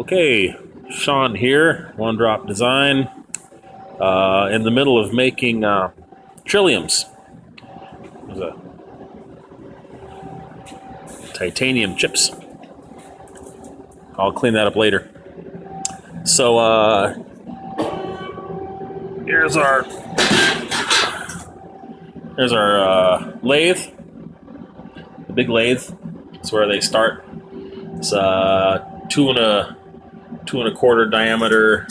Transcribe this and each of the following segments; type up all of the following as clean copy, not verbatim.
Okay, Shawn here, OneDrop Design, in the middle of making Trilliums. There's a titanium chips. I'll clean that up later. So here's our lathe, the big lathe. That's where they start. It's 2.25 diameter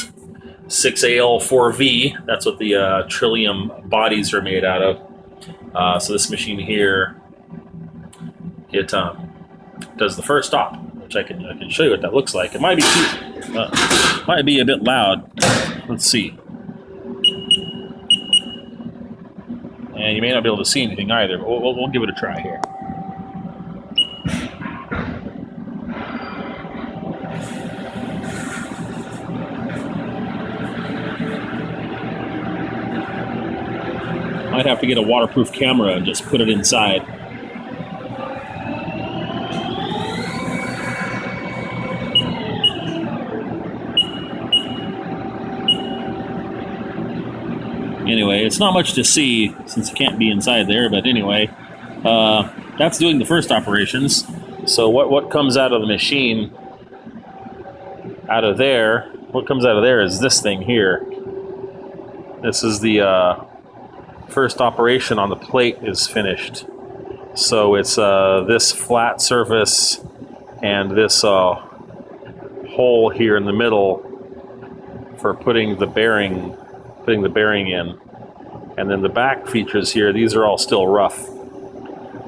6AL4V. That's what the Trillium bodies are made out of. So this machine here, it does the first stop, which I can show you what that looks like. It might be might be a bit loud. Let's see. And you may not be able to see anything either, but we'll give it a try here. Might have to get a waterproof camera and just put it inside. Anyway, it's not much to see since it can't be inside there, but anyway, that's doing the first operations. So what comes out of the machine, what comes out of there is this thing here. This is the first operation on the plate is finished. So it's this flat surface and this hole here in the middle for putting the bearing in. And then the back features here, these are all still rough.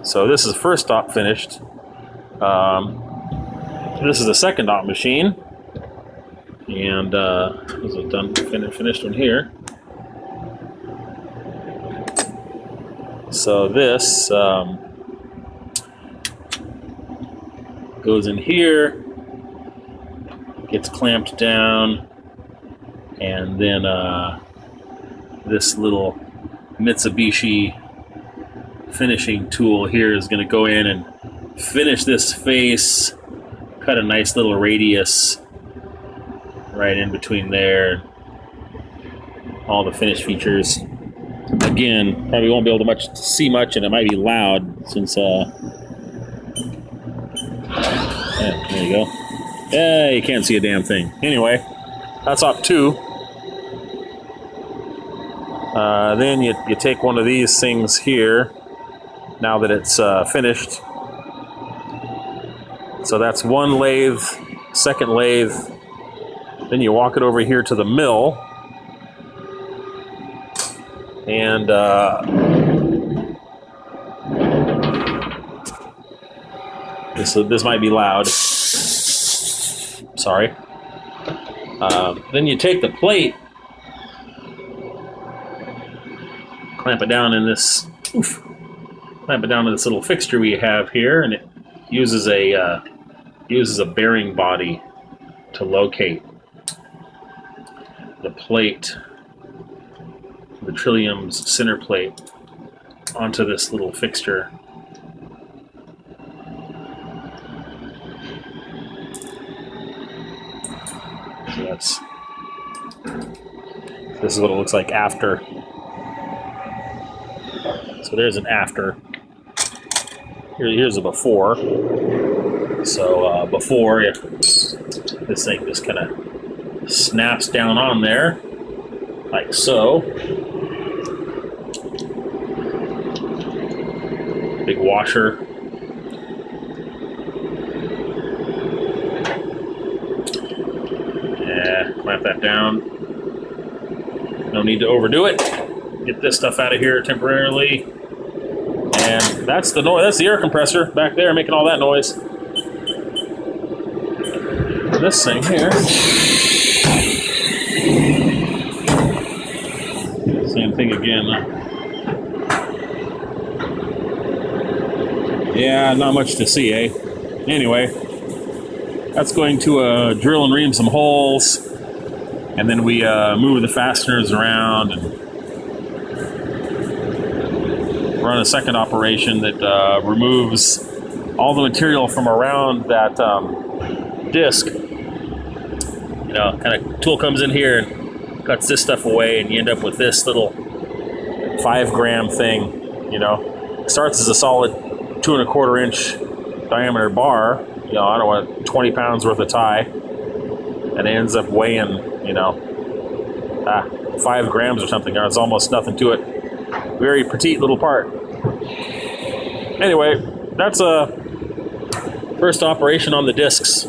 So this is first op finished. This is the second op machine. And there's a finished one here. So this goes in here, gets clamped down, and then this little Mitsubishi finishing tool here is going to go in and finish this face, cut a nice little radius right in between there, all the finish features. Again, probably won't be able to see much, and it might be loud since yeah, there you go. Yeah, you can't see a damn thing. Anyway, that's op 2. Then you take one of these things here, now that it's finished. So that's one lathe, second lathe. Then you walk it over here to the mill. And this might be loud. Sorry. Then you take the plate, clamp it down in this little fixture we have here, and it uses a bearing body to locate the plate, the Trillium's center plate, onto this little fixture. So this is what it looks like after. So there's an after. Here's a before. So before, this thing just kind of snaps down on there, like so. Big washer. Yeah, clamp that down. No need to overdo it. Get this stuff out of here temporarily. And that's the noise. That's the air compressor back there making all that noise. This thing here. Same thing again. Yeah, not much to see, eh? Anyway, that's going to drill and ream some holes, and then we move the fasteners around and run a second operation that removes all the material from around that disc You know, kind of tool comes in here and cuts this stuff away, and you end up with this little 5-gram thing. You know, it starts as a solid 2¼ inch diameter bar. You know, I don't want 20 pounds worth of tie, and it ends up weighing, you know, 5 grams or something. It's almost nothing to it. Very petite little part. Anyway, that's a first operation on the discs.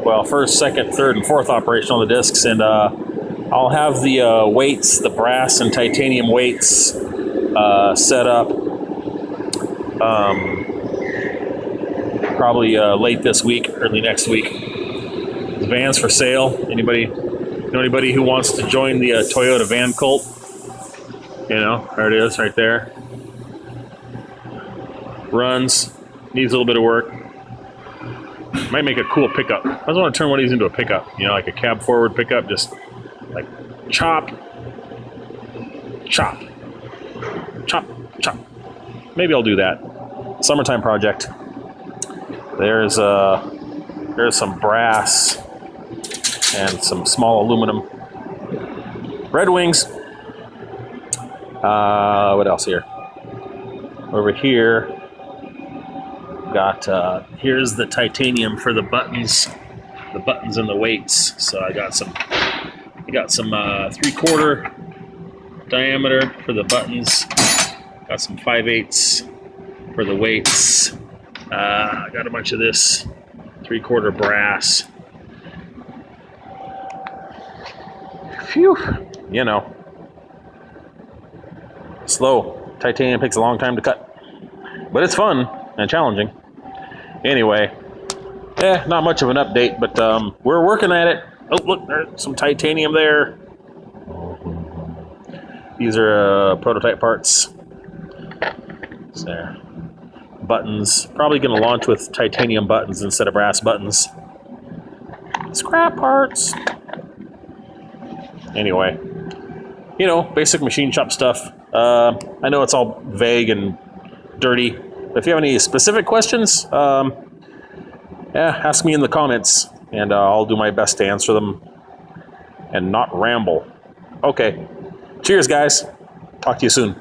Well, first, second, third, and fourth operation on the discs, and I'll have the weights, the brass and titanium weights, set up probably late this week, early next week. The van's for sale. Anybody who wants to join the Toyota van cult? You know, there it is, right there. Runs, needs a little bit of work. Might make a cool pickup. I just want to turn one of these into a pickup. You know, like a cab forward pickup, just like chop, chop, chop, chop. Maybe I'll do that. Summertime project. There's some brass and some small aluminum. Red Wings. What else here? Over here, got here's the titanium for the buttons and the weights. So I got some 3/4 diameter for the buttons. Got some 5/8 for the weights. I got a bunch of this 3/4 brass. Phew, you know, slow. Titanium takes a long time to cut, but it's fun and challenging. Anyway, not much of an update, but we're working at it. Oh, look, there's some titanium there. These are prototype parts. It's there. Buttons. Probably going to launch with titanium buttons instead of brass buttons. Scrap parts. Anyway, you know, basic machine shop stuff. I know it's all vague and dirty, but if you have any specific questions, ask me in the comments, and I'll do my best to answer them and not ramble. Okay. Cheers, guys. Talk to you soon.